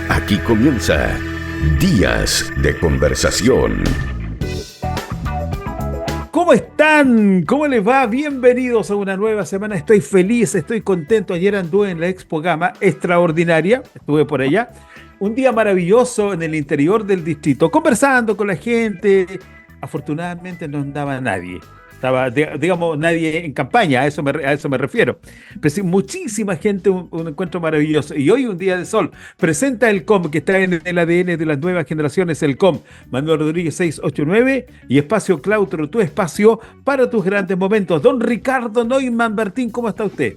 Aquí comienza Días de Conversación. ¿Cómo están? ¿Cómo les va? Bienvenidos a una nueva semana. Estoy feliz, estoy contento. Ayer anduve en la Expo Gama, extraordinaria. Estuve por allá. Un día maravilloso en el interior del distrito, conversando con la gente. Afortunadamente no andaba nadie. Estaba, digamos, nadie en campaña, a eso me refiero. Pero sí, muchísima gente, un encuentro maravilloso. Y hoy un día de sol. Presenta el COM, que está en el ADN de las nuevas generaciones, el COM. Manuel Rodríguez 689 y Espacio Clautro, tu espacio para tus grandes momentos. Don Ricardo Neumann Bertín, ¿cómo está usted?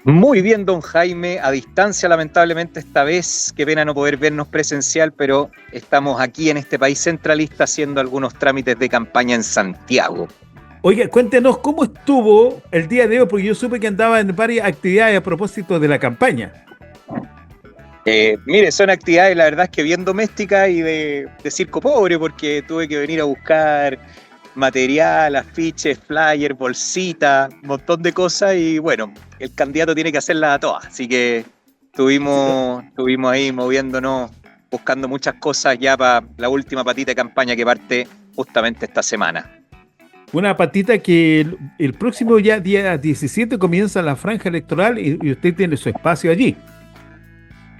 Muy bien, don Jaime, a distancia lamentablemente esta vez, qué pena no poder vernos presencial, pero estamos aquí en este país centralista haciendo algunos trámites de campaña en Santiago. Oiga, cuéntenos cómo estuvo el día de hoy, porque yo supe que andaba en varias actividades a propósito de la campaña. Mire, son actividades, la verdad es que bien domésticas y de circo pobre, porque tuve que venir a buscar material, afiches, flyers, bolsita, un montón de cosas y bueno, el candidato tiene que hacerlas a todas, así que estuvimos ahí moviéndonos, buscando muchas cosas ya para la última patita de campaña que parte justamente esta semana. Una patita que el próximo ya día 17 comienza la franja electoral y usted tiene su espacio allí.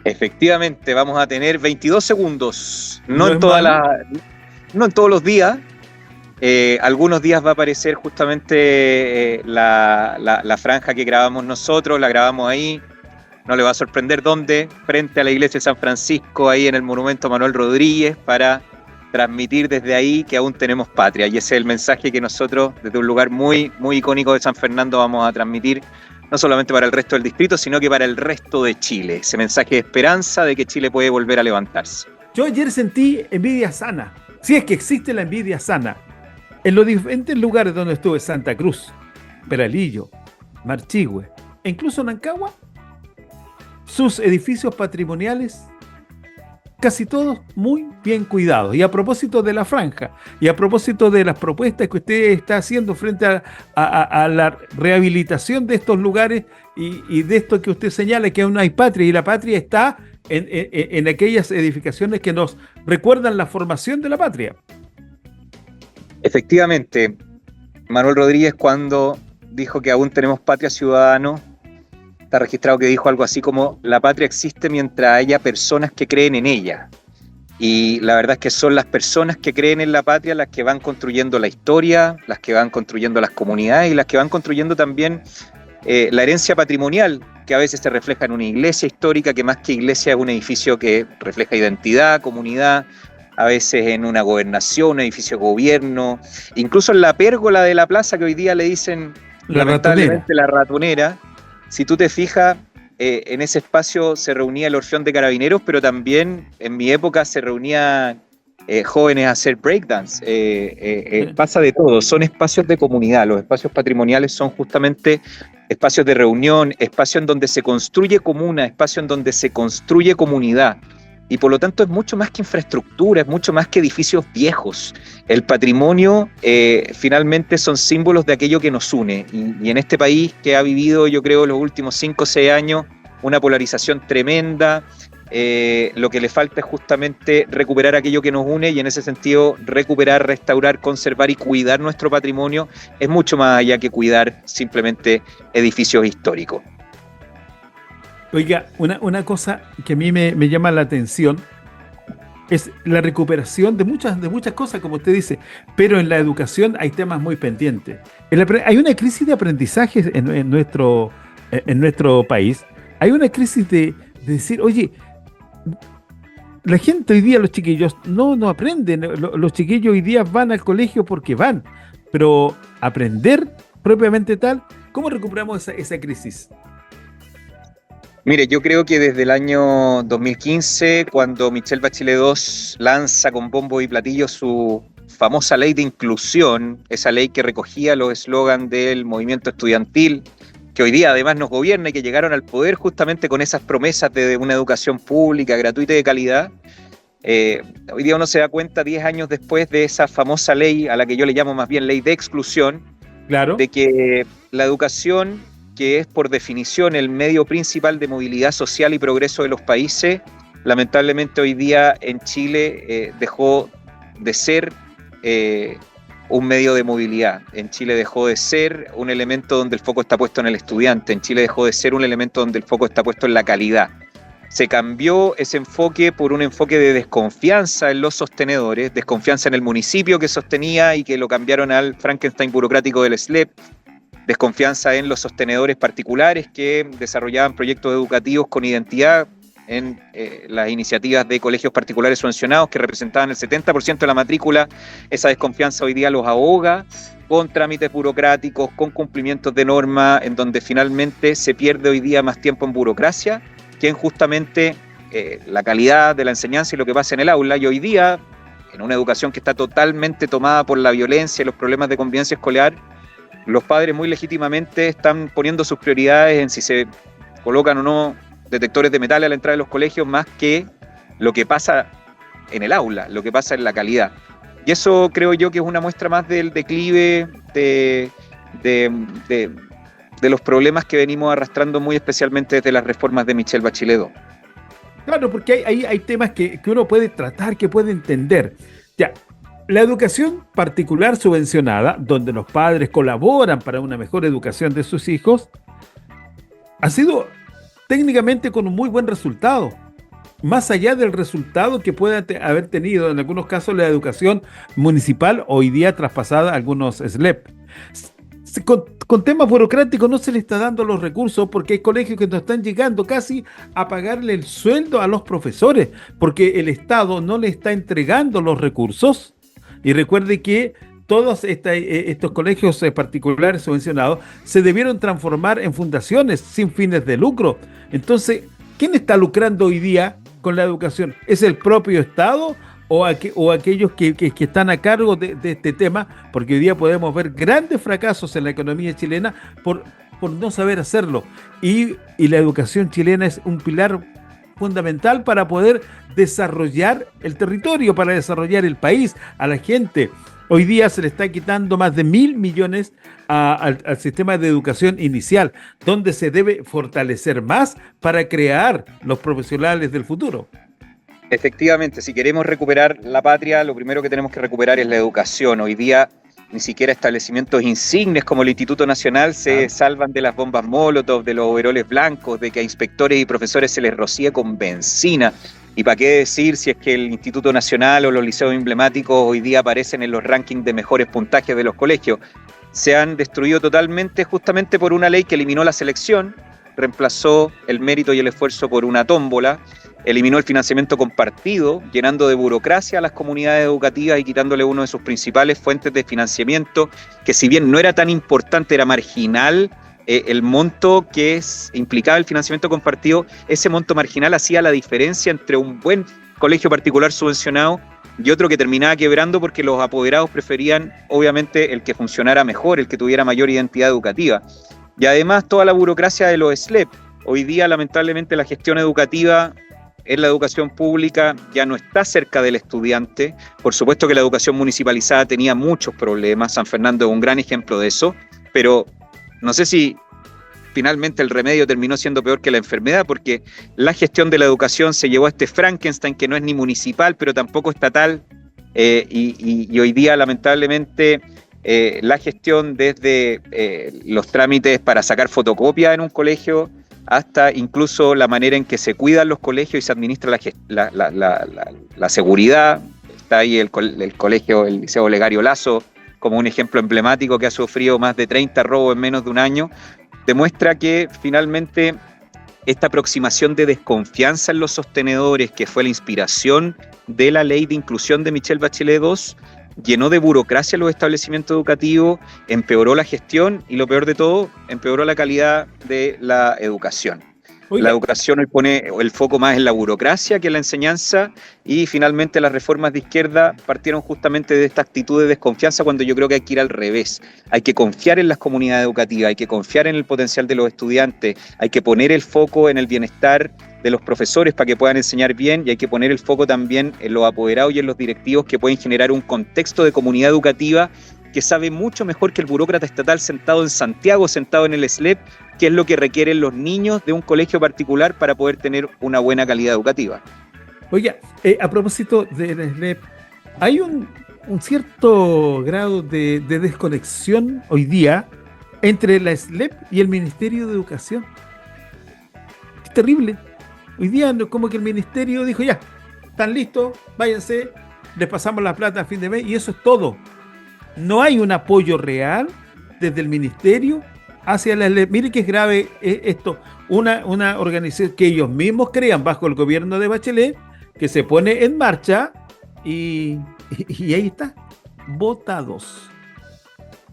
Efectivamente, vamos a tener 22 segundos, no en todos los días. Algunos días va a aparecer justamente la franja que grabamos nosotros, la grabamos ahí, no le va a sorprender dónde, frente a la iglesia de San Francisco, ahí en el monumento Manuel Rodríguez, para transmitir desde ahí que aún tenemos patria, y ese es el mensaje que nosotros desde un lugar muy, muy icónico de San Fernando vamos a transmitir, no solamente para el resto del distrito, sino que para el resto de Chile, ese mensaje de esperanza de que Chile puede volver a levantarse. Yo ayer sentí envidia sana, si es que existe la envidia sana. En los diferentes lugares donde estuve, Santa Cruz, Peralillo, Marchihue e incluso Nancagua, sus edificios patrimoniales, casi todos muy bien cuidados. Y a propósito de la franja, y a propósito de las propuestas que usted está haciendo frente a la rehabilitación de estos lugares y de esto que usted señala, que aún hay patria, y la patria está en aquellas edificaciones que nos recuerdan la formación de la patria. Efectivamente, Manuel Rodríguez, cuando dijo que aún tenemos patria, ciudadanos, está registrado que dijo algo así como: la patria existe mientras haya personas que creen en ella. Y la verdad es que son las personas que creen en la patria las que van construyendo la historia, las que van construyendo las comunidades y las que van construyendo también la herencia patrimonial, que a veces se refleja en una iglesia histórica, que más que iglesia es un edificio que refleja identidad, comunidad, a veces en una gobernación, un edificio de gobierno, incluso en la pérgola de la plaza, que hoy día le dicen lamentablemente la ratonera. Si tú te fijas, en ese espacio se reunía el Orfeón de Carabineros, pero también en mi época se reunía jóvenes a hacer breakdance. Pasa de todo, son espacios de comunidad. Los espacios patrimoniales son justamente espacios de reunión, espacios en donde se construye comuna, espacios en donde se construye comunidad. Y por lo tanto es mucho más que infraestructura, es mucho más que edificios viejos. El patrimonio finalmente son símbolos de aquello que nos une. Y en este país que ha vivido, yo creo, los últimos 5 o 6 años, una polarización tremenda, lo que le falta es justamente recuperar aquello que nos une, y en ese sentido recuperar, restaurar, conservar y cuidar nuestro patrimonio es mucho más allá que cuidar simplemente edificios históricos. Oiga, una cosa que a mí me llama la atención es la recuperación de muchas cosas, como usted dice, pero en la educación hay temas muy pendientes. Hay una crisis de aprendizaje en nuestro país. Hay una crisis de decir, oye, la gente hoy día, los chiquillos no aprenden. Los chiquillos hoy día van al colegio porque van, pero aprender propiamente tal, ¿cómo recuperamos esa crisis? Mire, yo creo que desde el año 2015, cuando Michelle Bachelet II lanza con bombo y platillo su famosa ley de inclusión, esa ley que recogía los eslogans del movimiento estudiantil, que hoy día además nos gobierna y que llegaron al poder justamente con esas promesas de una educación pública, gratuita y de calidad. Hoy día uno se da cuenta, 10 años después de esa famosa ley, a la que yo le llamo más bien ley de exclusión, claro, de que la educación, que es por definición el medio principal de movilidad social y progreso de los países, lamentablemente hoy día en Chile dejó de ser un medio de movilidad. En Chile dejó de ser un elemento donde el foco está puesto en el estudiante. En Chile dejó de ser un elemento donde el foco está puesto en la calidad. Se cambió ese enfoque por un enfoque de desconfianza en los sostenedores, desconfianza en el municipio que sostenía y que lo cambiaron al Frankenstein burocrático del SLEP, desconfianza en los sostenedores particulares que desarrollaban proyectos educativos con identidad en las iniciativas de colegios particulares subvencionados que representaban el 70% de la matrícula. Esa desconfianza hoy día los ahoga con trámites burocráticos, con cumplimientos de norma, en donde finalmente se pierde hoy día más tiempo en burocracia que en justamente la calidad de la enseñanza y lo que pasa en el aula. Y hoy día, en una educación que está totalmente tomada por la violencia y los problemas de convivencia escolar, los padres muy legítimamente están poniendo sus prioridades en si se colocan o no detectores de metal a la entrada de los colegios, más que lo que pasa en el aula, lo que pasa en la calidad. Y eso creo yo que es una muestra más del declive de los problemas que venimos arrastrando muy especialmente desde las reformas de Michelle Bachelet II. Claro, porque hay temas que uno puede tratar, que puede entender. Ya, la educación particular subvencionada, donde los padres colaboran para una mejor educación de sus hijos, ha sido técnicamente con un muy buen resultado. Más allá del resultado que pueda haber tenido en algunos casos la educación municipal, hoy día traspasada a algunos SLEP. Con temas burocráticos no se le está dando los recursos porque hay colegios que no están llegando casi a pagarle el sueldo a los profesores porque el Estado no le está entregando los recursos. Y recuerde que todos estos colegios particulares subvencionados se debieron transformar en fundaciones sin fines de lucro. Entonces, ¿quién está lucrando hoy día con la educación? ¿Es el propio Estado o aquellos que están a cargo de este tema? Porque hoy día podemos ver grandes fracasos en la economía chilena por no saber hacerlo. Y la educación chilena es un pilar fundamental para poder desarrollar el territorio, para desarrollar el país, a la gente. Hoy día se le está quitando más de 1.000 millones al sistema de educación inicial, donde se debe fortalecer más para crear los profesionales del futuro. Efectivamente, si queremos recuperar la patria, lo primero que tenemos que recuperar es la educación. Hoy día ni siquiera establecimientos insignes como el Instituto Nacional se salvan de las bombas Molotov, de los overoles blancos, de que a inspectores y profesores se les rocía con benzina. Y para qué decir si es que el Instituto Nacional o los liceos emblemáticos hoy día aparecen en los rankings de mejores puntajes de los colegios. Se han destruido totalmente justamente por una ley que eliminó la selección, reemplazó el mérito y el esfuerzo por una tómbola, eliminó el financiamiento compartido, llenando de burocracia a las comunidades educativas y quitándole una de sus principales fuentes de financiamiento, que si bien no era tan importante, era marginal. El monto que implicaba el financiamiento compartido, ese monto marginal hacía la diferencia entre un buen colegio particular subvencionado y otro que terminaba quebrando porque los apoderados preferían, obviamente, el que funcionara mejor, el que tuviera mayor identidad educativa. Y además toda la burocracia de los SLEP. Hoy día, lamentablemente, la gestión educativa en la educación pública ya no está cerca del estudiante. Por supuesto que la educación municipalizada tenía muchos problemas, San Fernando es un gran ejemplo de eso, pero no sé si finalmente el remedio terminó siendo peor que la enfermedad, porque la gestión de la educación se llevó a este Frankenstein que no es ni municipal, pero tampoco estatal, y hoy día lamentablemente la gestión desde los trámites para sacar fotocopias en un colegio hasta incluso la manera en que se cuidan los colegios y se administra la seguridad. Está ahí el colegio, el Liceo Olegario Lazo, como un ejemplo emblemático que ha sufrido más de 30 robos en menos de un año, demuestra que finalmente esta aproximación de desconfianza en los sostenedores, que fue la inspiración de la ley de inclusión de Michelle Bachelet II, llenó de burocracia los establecimientos educativos, empeoró la gestión y, lo peor de todo, empeoró la calidad de la educación. Oiga. La educación hoy pone el foco más en la burocracia que en la enseñanza, y finalmente las reformas de izquierda partieron justamente de esta actitud de desconfianza, cuando yo creo que hay que ir al revés. Hay que confiar en las comunidades educativas, hay que confiar en el potencial de los estudiantes, hay que poner el foco en el bienestar de los profesores para que puedan enseñar bien, y hay que poner el foco también en los apoderados y en los directivos que pueden generar un contexto de comunidad educativa que sabe mucho mejor que el burócrata estatal sentado en Santiago, sentado en el SLEP, qué es lo que requieren los niños de un colegio particular para poder tener una buena calidad educativa. Oiga, a propósito de la SLEP, hay un cierto grado de desconexión hoy día entre la SLEP y el Ministerio de Educación. Es terrible. Hoy día como que el ministerio dijo, ya, están listos, váyanse, les pasamos la plata a fin de mes y eso es todo. No hay un apoyo real desde el ministerio hacia la SLEP. Mire que es grave esto. Una organización que ellos mismos crean bajo el gobierno de Bachelet, que se pone en marcha y ahí está, votados.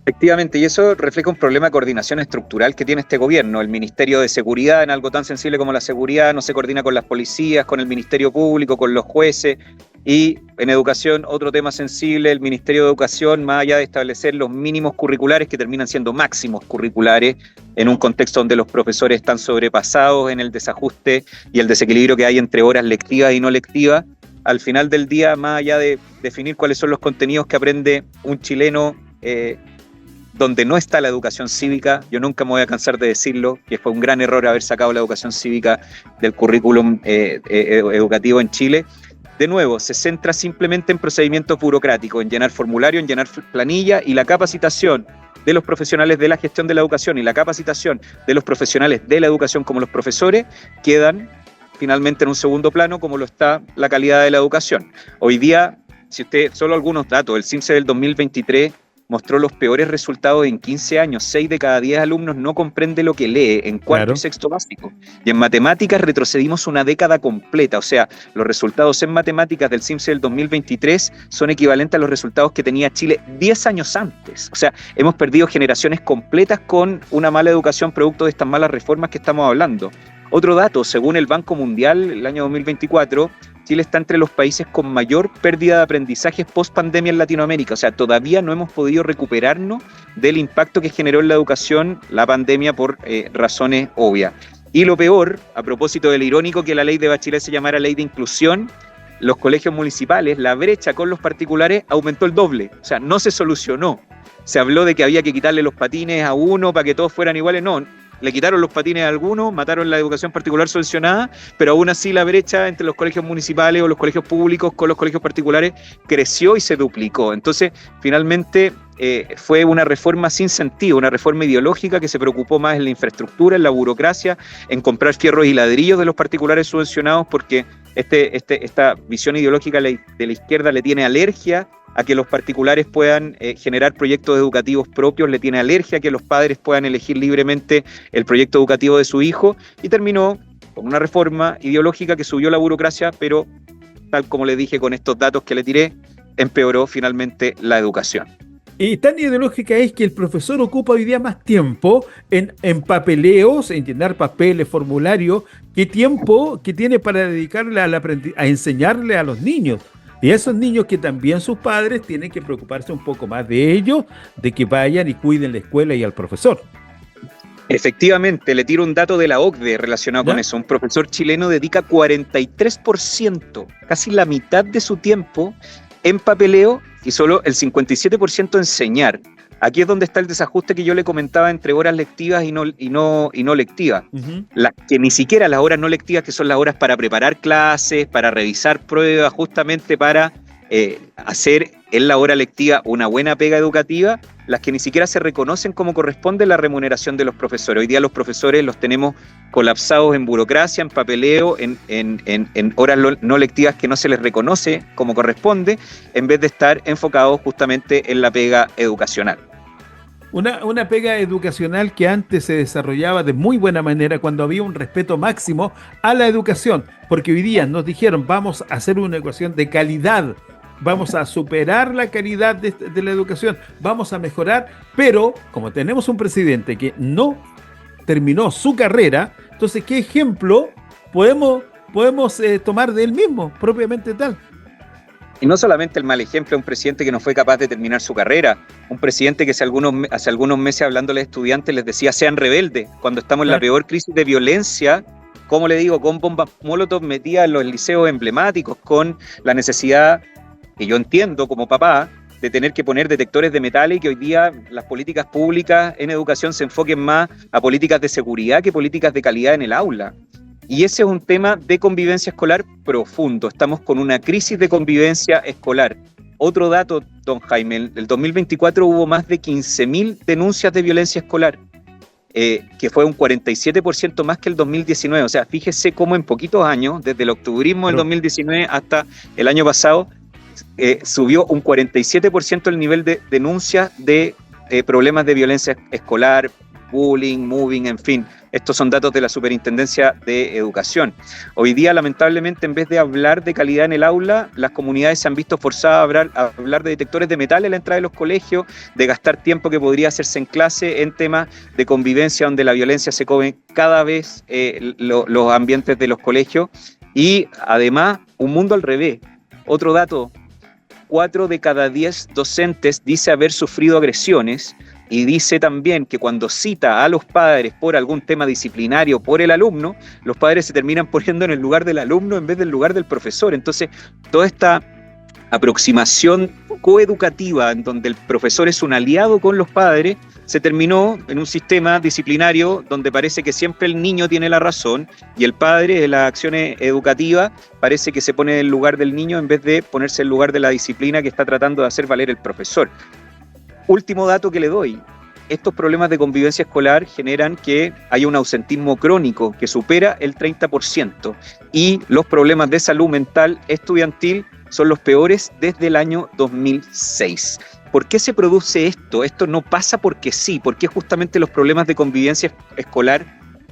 Efectivamente, y eso refleja un problema de coordinación estructural que tiene este gobierno. El Ministerio de Seguridad, en algo tan sensible como la seguridad, no se coordina con las policías, con el Ministerio Público, con los jueces. Y en educación, otro tema sensible, el Ministerio de Educación, más allá de establecer los mínimos curriculares que terminan siendo máximos curriculares en un contexto donde los profesores están sobrepasados en el desajuste y el desequilibrio que hay entre horas lectivas y no lectivas, al final del día, más allá de definir cuáles son los contenidos que aprende un chileno, donde no está la educación cívica, yo nunca me voy a cansar de decirlo, que fue un gran error haber sacado la educación cívica del currículum educativo en Chile. De nuevo, se centra simplemente en procedimientos burocráticos, en llenar formulario, en llenar planilla, y la capacitación de los profesionales de la gestión de la educación y la capacitación de los profesionales de la educación como los profesores quedan finalmente en un segundo plano, como lo está la calidad de la educación. Hoy día, si usted, solo algunos datos, el CIMSE del 2023 mostró los peores resultados en 15 años. 6 de cada 10 alumnos no comprende lo que lee en cuarto y sexto básico. Y en matemáticas retrocedimos una década completa. O sea, los resultados en matemáticas del CIMSE del 2023 son equivalentes a los resultados que tenía Chile 10 años antes. O sea, hemos perdido generaciones completas con una mala educación producto de estas malas reformas que estamos hablando. Otro dato, según el Banco Mundial, el año 2024, Chile está entre los países con mayor pérdida de aprendizajes post pandemia en Latinoamérica. O sea, todavía no hemos podido recuperarnos del impacto que generó en la educación la pandemia por razones obvias. Y lo peor, a propósito del irónico que la ley de Bachelet se llamara ley de inclusión, los colegios municipales, la brecha con los particulares aumentó el doble. O sea, no se solucionó. Se habló de que había que quitarle los patines a uno para que todos fueran iguales. No. Le quitaron los patines a algunos, mataron la educación particular subvencionada, pero aún así la brecha entre los colegios municipales o los colegios públicos con los colegios particulares creció y se duplicó. Entonces, finalmente, fue una reforma sin sentido, una reforma ideológica que se preocupó más en la infraestructura, en la burocracia, en comprar fierros y ladrillos de los particulares subvencionados, porque esta visión ideológica de la izquierda le tiene alergia a que los particulares puedan generar proyectos educativos propios, le tiene alergia a que los padres puedan elegir libremente el proyecto educativo de su hijo, y terminó con una reforma ideológica que subió la burocracia, pero tal como le dije con estos datos que le tiré, empeoró finalmente la educación. Y tan ideológica es que el profesor ocupa hoy día más tiempo en papeleos, en llenar papeles, formularios, que tiempo que tiene para dedicarle a enseñarle a los niños. Y a esos niños que también sus padres tienen que preocuparse un poco más de ellos, de que vayan y cuiden la escuela y al profesor. Efectivamente, le tiro un dato de la OCDE relacionado con eso. Un profesor chileno dedica 43%, casi la mitad de su tiempo, en papeleo y solo el 57% en enseñar. Aquí es donde está el desajuste que yo le comentaba entre horas lectivas y no lectivas. Uh-huh. Que ni siquiera las horas no lectivas, que son las horas para preparar clases, para revisar pruebas, justamente para hacer en la hora lectiva una buena pega educativa, las que ni siquiera se reconocen como corresponde la remuneración de los profesores. Hoy día los profesores los tenemos colapsados en burocracia, en papeleo, en horas no lectivas que no se les reconoce como corresponde, en vez de estar enfocados justamente en la pega educacional. Una pega educacional que antes se desarrollaba de muy buena manera cuando había un respeto máximo a la educación, porque hoy día nos dijeron vamos a hacer una educación de calidad, vamos a superar la calidad de la educación, vamos a mejorar, pero como tenemos un presidente que no terminó su carrera, entonces ¿qué ejemplo podemos tomar de él mismo, propiamente tal? Y no solamente el mal ejemplo de un presidente que no fue capaz de terminar su carrera, un presidente que hace algunos meses hablándole a estudiantes les decía sean rebeldes, cuando estamos en la peor crisis de violencia, como le digo, con bombas molotov metidas en los liceos emblemáticos, con la necesidad, que yo entiendo como papá, de tener que poner detectores de metales y que hoy día las políticas públicas en educación se enfoquen más a políticas de seguridad que políticas de calidad en el aula. Y ese es un tema de convivencia escolar profundo. Estamos con una crisis de convivencia escolar. Otro dato, don Jaime, en el 2024 hubo más de 15.000 denuncias de violencia escolar, que fue un 47% más que el 2019. O sea, fíjese cómo en poquitos años, desde el octubrismo del 2019 hasta el año pasado, subió un 47% el nivel de denuncias de problemas de violencia escolar, bullying, moving, en fin. Estos son datos de la Superintendencia de Educación. Hoy día, lamentablemente, en vez de hablar de calidad en el aula, las comunidades se han visto forzadas a hablar de detectores de metal en la entrada de los colegios, de gastar tiempo que podría hacerse en clase en temas de convivencia, donde la violencia se come cada vez los ambientes de los colegios. Y además, un mundo al revés. Otro dato, 4 de cada 10 docentes dice haber sufrido agresiones. Y dice también que cuando cita a los padres por algún tema disciplinario por el alumno, los padres se terminan poniendo en el lugar del alumno en vez del lugar del profesor. Entonces, toda esta aproximación coeducativa en donde el profesor es un aliado con los padres, se terminó en un sistema disciplinario donde parece que siempre el niño tiene la razón y el padre en las acciones educativas parece que se pone en el lugar del niño en vez de ponerse en el lugar de la disciplina que está tratando de hacer valer el profesor. Último dato que le doy, estos problemas de convivencia escolar generan que haya un ausentismo crónico que supera el 30% y los problemas de salud mental estudiantil son los peores desde el año 2006. ¿Por qué se produce esto? Esto no pasa porque sí, porque justamente los problemas de convivencia escolar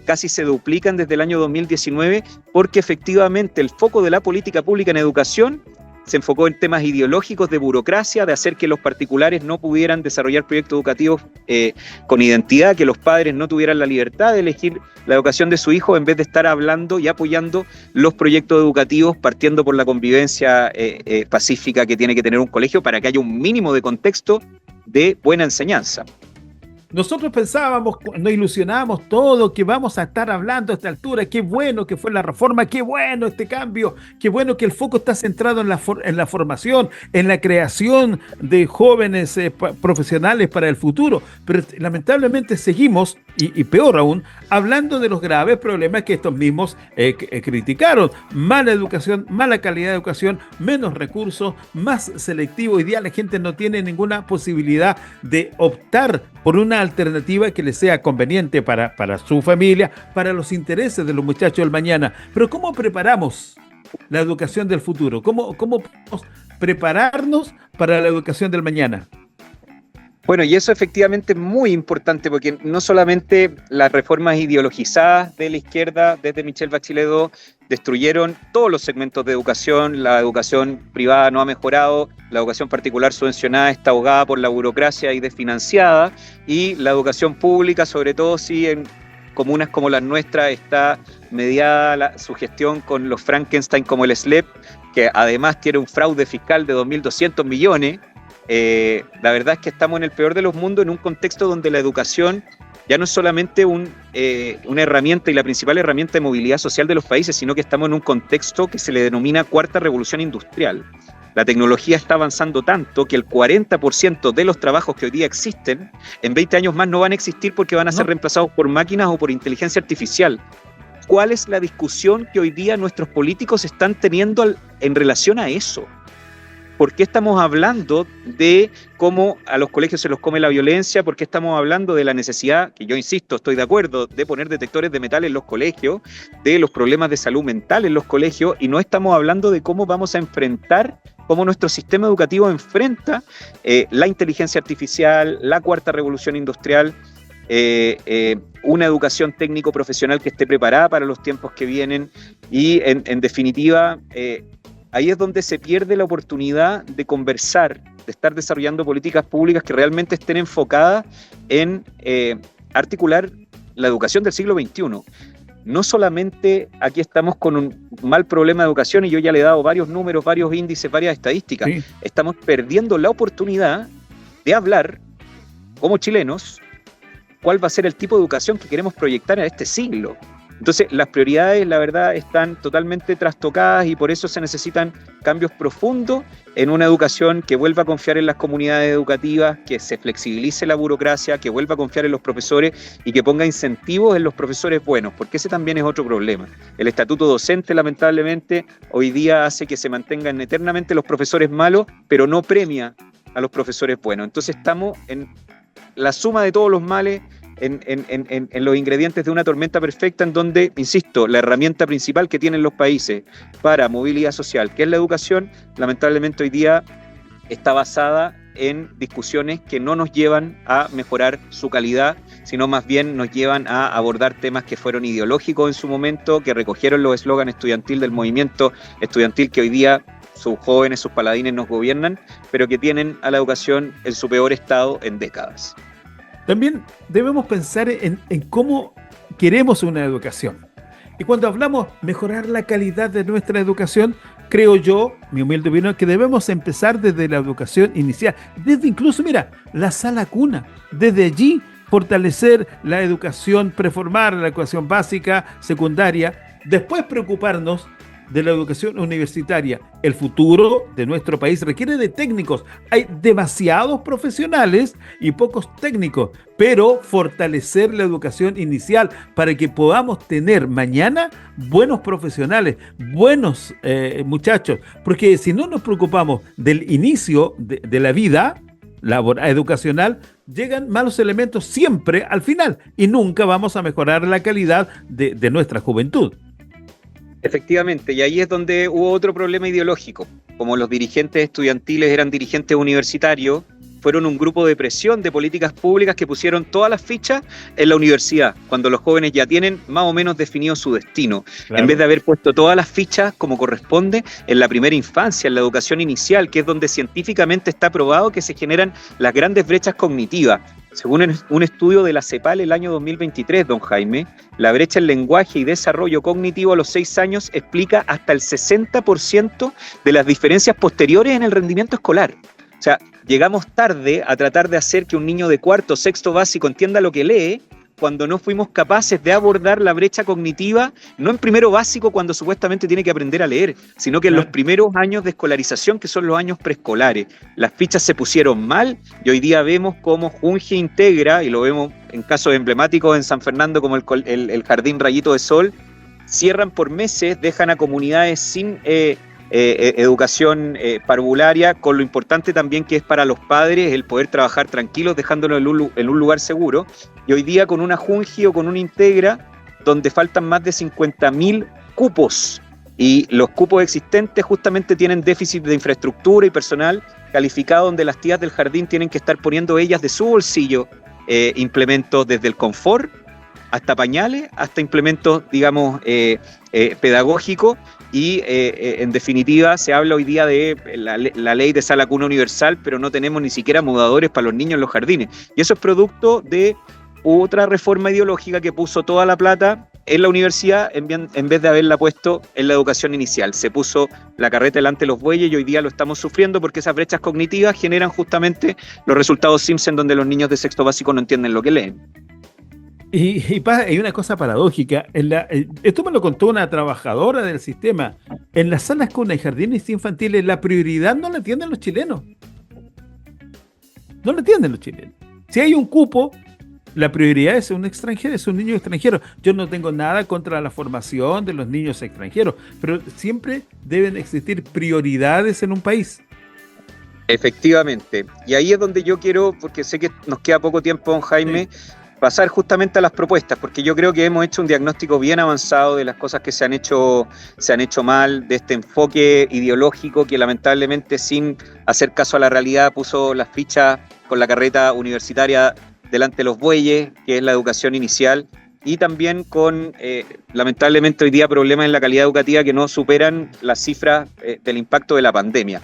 casi se duplican desde el año 2019, porque efectivamente el foco de la política pública en educación se enfocó en temas ideológicos de burocracia, de hacer que los particulares no pudieran desarrollar proyectos educativos con identidad, que los padres no tuvieran la libertad de elegir la educación de su hijo en vez de estar hablando y apoyando los proyectos educativos partiendo por la convivencia pacífica que tiene que tener un colegio para que haya un mínimo de contexto de buena enseñanza. Nosotros pensábamos, nos ilusionábamos todo, que vamos a estar hablando a esta altura, qué bueno que fue la reforma, qué bueno este cambio, qué bueno que el foco está centrado en la formación, en la creación de jóvenes profesionales para el futuro, pero lamentablemente seguimos, y peor aún, hablando de los graves problemas que estos mismos criticaron: mala educación, mala calidad de educación, menos recursos, más selectivo. Hoy día la gente no tiene ninguna posibilidad de optar por una alternativa que le sea conveniente para su familia, para los intereses de los muchachos del mañana. Pero ¿cómo preparamos la educación del futuro? ¿Cómo podemos prepararnos para la educación del mañana? Bueno, y eso efectivamente es muy importante, porque no solamente las reformas ideologizadas de la izquierda desde Michelle Bachelet II destruyeron todos los segmentos de educación, la educación privada no ha mejorado, la educación particular subvencionada está ahogada por la burocracia y desfinanciada, y la educación pública, sobre todo si en comunas como las nuestras, está mediada su gestión con los Frankenstein como el SLEP, que además tiene un fraude fiscal de 2.200 millones. La verdad es que estamos en el peor de los mundos, en un contexto donde la educación ya no es solamente una herramienta y la principal herramienta de movilidad social de los países, sino que estamos en un contexto que se le denomina cuarta revolución industrial. La tecnología está avanzando tanto que el 40% de los trabajos que hoy día existen, en 20 años más no van a existir porque van a ser reemplazados por máquinas o por inteligencia artificial. ¿Cuál es la discusión que hoy día nuestros políticos están teniendo en relación a eso? ¿Por qué estamos hablando de cómo a los colegios se los come la violencia? ¿Por qué estamos hablando de la necesidad, que yo insisto, estoy de acuerdo, de poner detectores de metal en los colegios, de los problemas de salud mental en los colegios, y no estamos hablando de cómo vamos a enfrentar, cómo nuestro sistema educativo enfrenta la inteligencia artificial, la cuarta revolución industrial, una educación técnico-profesional que esté preparada para los tiempos que vienen y, en definitiva, ahí es donde se pierde la oportunidad de conversar, de estar desarrollando políticas públicas que realmente estén enfocadas en articular la educación del siglo XXI. No solamente aquí estamos con un mal problema de educación, y yo ya le he dado varios números, varios índices, varias estadísticas. Sí. Estamos perdiendo la oportunidad de hablar, como chilenos, cuál va a ser el tipo de educación que queremos proyectar en este siglo. Entonces, las prioridades, la verdad, están totalmente trastocadas y por eso se necesitan cambios profundos en una educación que vuelva a confiar en las comunidades educativas, que se flexibilice la burocracia, que vuelva a confiar en los profesores y que ponga incentivos en los profesores buenos, porque ese también es otro problema. El estatuto docente, lamentablemente, hoy día hace que se mantengan eternamente los profesores malos, pero no premia a los profesores buenos. Entonces estamos en la suma de todos los males, en los ingredientes de una tormenta perfecta, en donde, insisto, la herramienta principal que tienen los países para movilidad social, que es la educación, lamentablemente hoy día está basada en discusiones que no nos llevan a mejorar su calidad, sino más bien nos llevan a abordar temas que fueron ideológicos en su momento, que recogieron los eslóganes estudiantil del movimiento estudiantil que hoy día sus jóvenes, sus paladines nos gobiernan, pero que tienen a la educación en su peor estado en décadas. También debemos pensar en cómo queremos una educación. Y cuando hablamos mejorar la calidad de nuestra educación, creo yo, mi humilde opinión, que debemos empezar desde la educación inicial, desde incluso, mira, la sala cuna, desde allí fortalecer la educación preformal, la educación básica, secundaria, después preocuparnos de la educación universitaria. El futuro de nuestro país requiere de técnicos. Hay demasiados profesionales y pocos técnicos, pero fortalecer la educación inicial para que podamos tener mañana buenos profesionales, buenos muchachos, porque si no nos preocupamos del inicio de la vida educacional, llegan malos elementos siempre al final y nunca vamos a mejorar la calidad de nuestra juventud. Efectivamente, y ahí es donde hubo otro problema ideológico. Como los dirigentes estudiantiles eran dirigentes universitarios, fueron un grupo de presión de políticas públicas que pusieron todas las fichas en la universidad, cuando los jóvenes ya tienen más o menos definido su destino, claro, en vez de haber puesto todas las fichas como corresponde en la primera infancia, en la educación inicial, que es donde científicamente está probado que se generan las grandes brechas cognitivas. Según un estudio de la CEPAL el año 2023, don Jaime, la brecha en lenguaje y desarrollo cognitivo a los 6 años explica hasta el 60% de las diferencias posteriores en el rendimiento escolar. O sea, llegamos tarde a tratar de hacer que un niño de cuarto, sexto básico entienda lo que lee, cuando no fuimos capaces de abordar la brecha cognitiva, no en primero básico cuando supuestamente tiene que aprender a leer, sino que en los primeros años de escolarización, que son los años preescolares. Las fichas se pusieron mal y hoy día vemos cómo Junge integra, y lo vemos en casos emblemáticos en San Fernando como el Jardín Rayito de Sol, cierran por meses, dejan a comunidades sin educación parvularia, con lo importante también que es para los padres el poder trabajar tranquilos, dejándolo en un lugar seguro. Y hoy día con una Junge o con una Integra, donde faltan más de 50.000 cupos, y los cupos existentes justamente tienen déficit de infraestructura y personal calificado, donde las tías del jardín tienen que estar poniendo ellas de su bolsillo implementos desde el confort hasta pañales, hasta implementos, digamos, pedagógicos. Y en definitiva se habla hoy día de la ley de sala cuna universal, pero no tenemos ni siquiera mudadores para los niños en los jardines. Y eso es producto de otra reforma ideológica que puso toda la plata en la universidad en vez de haberla puesto en la educación inicial. Se puso la carreta delante de los bueyes y hoy día lo estamos sufriendo porque esas brechas cognitivas generan justamente los resultados Simpson, donde los niños de sexto básico no entienden lo que leen. Y hay una cosa paradójica. Esto me lo contó una trabajadora del sistema. En las salas cuna y jardines infantiles la prioridad no la atienden los chilenos. No la atienden los chilenos. Si hay un cupo, la prioridad es un extranjero, es un niño extranjero. Yo no tengo nada contra la formación de los niños extranjeros, pero siempre deben existir prioridades en un país. Efectivamente. Y ahí es donde yo quiero, porque sé que nos queda poco tiempo, don Jaime, sí, pasar justamente a las propuestas, porque yo creo que hemos hecho un diagnóstico bien avanzado de las cosas que se han hecho mal, de este enfoque ideológico que lamentablemente, sin hacer caso a la realidad, puso las fichas con la carreta universitaria delante de los bueyes, que es la educación inicial, y también con, lamentablemente hoy día, problemas en la calidad educativa que no superan las cifras del impacto de la pandemia.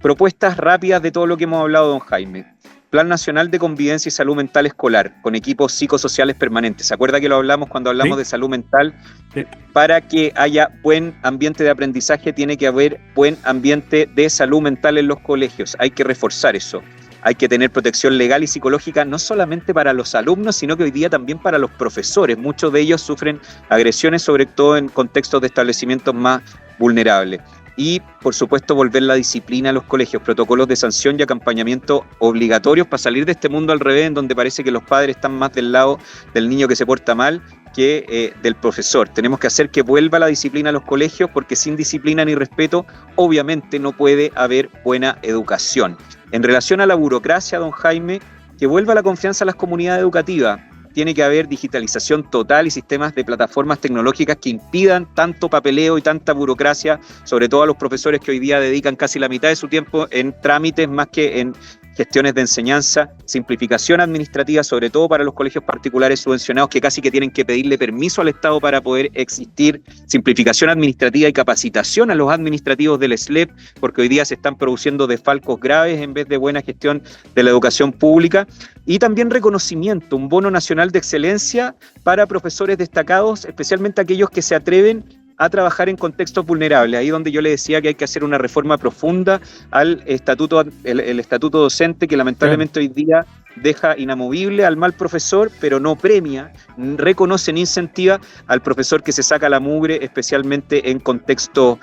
Propuestas rápidas de todo lo que hemos hablado, don Jaime. Plan Nacional de Convivencia y Salud Mental Escolar, con equipos psicosociales permanentes. ¿Se acuerda que lo hablamos cuando hablamos de salud mental? Sí. Para que haya buen ambiente de aprendizaje, tiene que haber buen ambiente de salud mental en los colegios. Hay que reforzar eso. hay que tener protección legal y psicológica no solamente para los alumnos, sino que hoy día también para los profesores. Muchos de ellos sufren agresiones, sobre todo en contextos de establecimientos más vulnerables. Y, por supuesto, volver la disciplina a los colegios, protocolos de sanción y acompañamiento obligatorios para salir de este mundo al revés, en donde parece que los padres están más del lado del niño que se porta mal que del profesor. Tenemos que hacer que vuelva la disciplina a los colegios, porque sin disciplina ni respeto, obviamente no puede haber buena educación. En relación a la burocracia, don Jaime, que vuelva la confianza a las comunidades educativas. Tiene que haber digitalización total y sistemas de plataformas tecnológicas que impidan tanto papeleo y tanta burocracia, sobre todo a los profesores que hoy día dedican casi la mitad de su tiempo en trámites más que en gestiones de enseñanza, simplificación administrativa, sobre todo para los colegios particulares subvencionados que casi que tienen que pedirle permiso al Estado para poder existir, simplificación administrativa y capacitación a los administrativos del SLEP, porque hoy día se están produciendo desfalcos graves en vez de buena gestión de la educación pública, y también reconocimiento, un bono nacional de excelencia para profesores destacados, especialmente aquellos que se atreven a trabajar en contextos vulnerables, ahí donde yo le decía que hay que hacer una reforma profunda al estatuto, el estatuto docente, que lamentablemente hoy día deja inamovible al mal profesor, pero no premia, reconoce ni incentiva al profesor que se saca la mugre, especialmente en contextos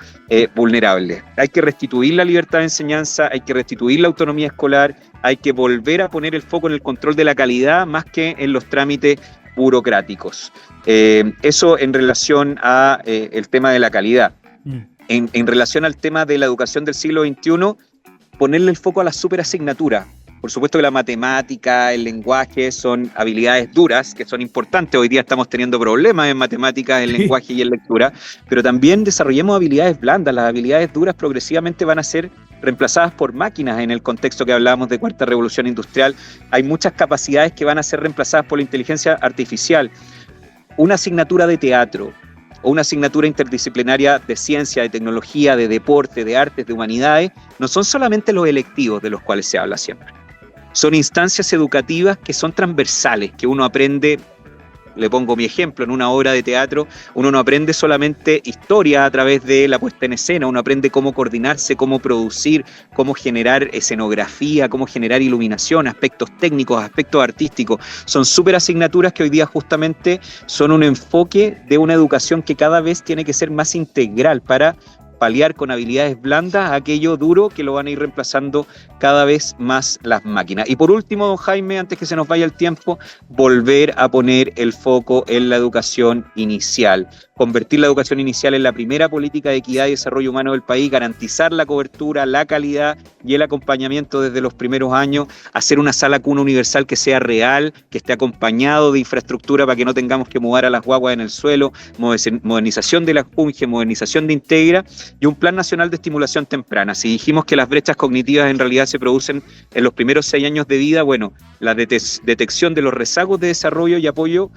vulnerables. Hay que restituir la libertad de enseñanza, hay que restituir la autonomía escolar, hay que volver a poner el foco en el control de la calidad más que en los trámites burocráticos. Eso en relación a el tema de la calidad. En relación al tema de la educación del siglo XXI, ponerle el foco a la superasignatura. Por supuesto que la matemática, el lenguaje son habilidades duras que son importantes. Hoy día estamos teniendo problemas en matemáticas, en lenguaje y en lectura, pero también desarrollemos habilidades blandas. Las habilidades duras progresivamente van a ser reemplazadas por máquinas en el contexto que hablábamos de cuarta revolución industrial. Hay muchas capacidades que van a ser reemplazadas por la inteligencia artificial. Una asignatura de teatro o una asignatura interdisciplinaria de ciencia, de tecnología, de deporte, de artes, de humanidades, no son solamente los electivos de los cuales se habla siempre. Son instancias educativas que son transversales, que uno aprende. Le pongo mi ejemplo, en una obra de teatro uno no aprende solamente historia a través de la puesta en escena, uno aprende cómo coordinarse, cómo producir, cómo generar escenografía, cómo generar iluminación, aspectos técnicos, aspectos artísticos. Son súper asignaturas que hoy día justamente son un enfoque de una educación que cada vez tiene que ser más integral para paliar con habilidades blandas aquello duro que lo van a ir reemplazando cada vez más las máquinas. Y por último, don Jaime, antes que se nos vaya el tiempo, volver a poner el foco en la educación inicial. Convertir la educación inicial en la primera política de equidad y desarrollo humano del país, garantizar la cobertura, la calidad y el acompañamiento desde los primeros años, hacer una sala cuna universal que sea real, que esté acompañado de infraestructura para que no tengamos que mudar a las guaguas en el suelo, modernización de la Junge, modernización de Integra y un plan nacional de estimulación temprana. Si dijimos que las brechas cognitivas en realidad se producen en los primeros 6 años de vida, bueno, la detección de los rezagos de desarrollo y apoyo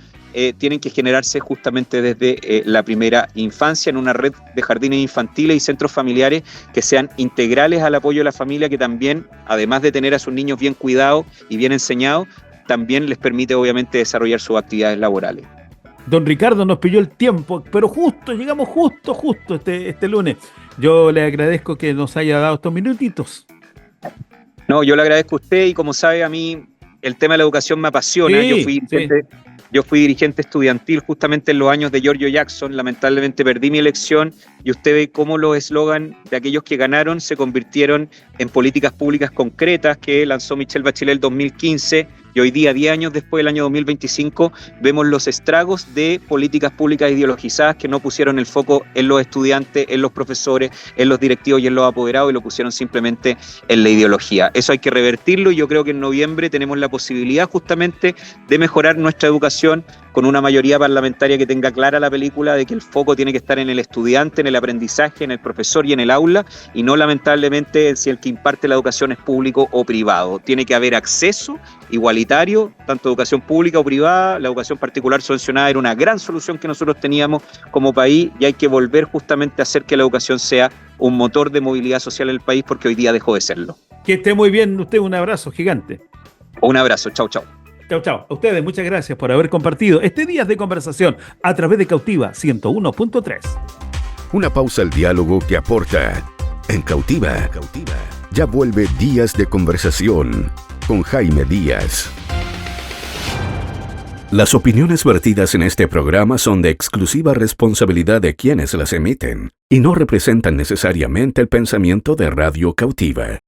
tienen que generarse justamente desde la primera infancia en una red de jardines infantiles y centros familiares que sean integrales al apoyo de la familia, que también, además de tener a sus niños bien cuidados y bien enseñados, también les permite obviamente desarrollar sus actividades laborales. Don Ricardo, nos pilló el tiempo, pero llegamos justo este lunes. Yo le agradezco que nos haya dado estos minutitos. No, yo le agradezco a usted y como sabe, a mí el tema de la educación me apasiona. Sí, Yo fui dirigente estudiantil justamente en los años de Giorgio Jackson. Lamentablemente perdí mi elección y usted ve cómo los eslogans de aquellos que ganaron se convirtieron en políticas públicas concretas que lanzó Michelle Bachelet en 2015 y hoy día, 10 años después del año 2025, vemos los estragos de políticas públicas ideologizadas que no pusieron el foco en los estudiantes, en los profesores, en los directivos y en los apoderados y lo pusieron simplemente en la ideología. Eso hay que revertirlo y yo creo que en noviembre tenemos la posibilidad justamente de mejorar nuestra educación con una mayoría parlamentaria que tenga clara la película de que el foco tiene que estar en el estudiante, en el aprendizaje, en el profesor y en el aula, y no lamentablemente en si el que imparte la educación es público o privado. Tiene que haber acceso igualitario, tanto educación pública o privada. La educación particular subvencionada era una gran solución que nosotros teníamos como país y hay que volver justamente a hacer que la educación sea un motor de movilidad social en el país, porque hoy día dejó de serlo. Que esté muy bien usted, un abrazo gigante. Un abrazo, chau, chau. Chau. A ustedes, muchas gracias por haber compartido este Días de Conversación a través de Cautiva 101.3. Una pausa al diálogo que aporta. En Cautiva. Ya vuelve Días de Conversación. con Jaime Díaz. Las opiniones vertidas en este programa son de exclusiva responsabilidad de quienes las emiten y no representan necesariamente el pensamiento de Radio Cautiva.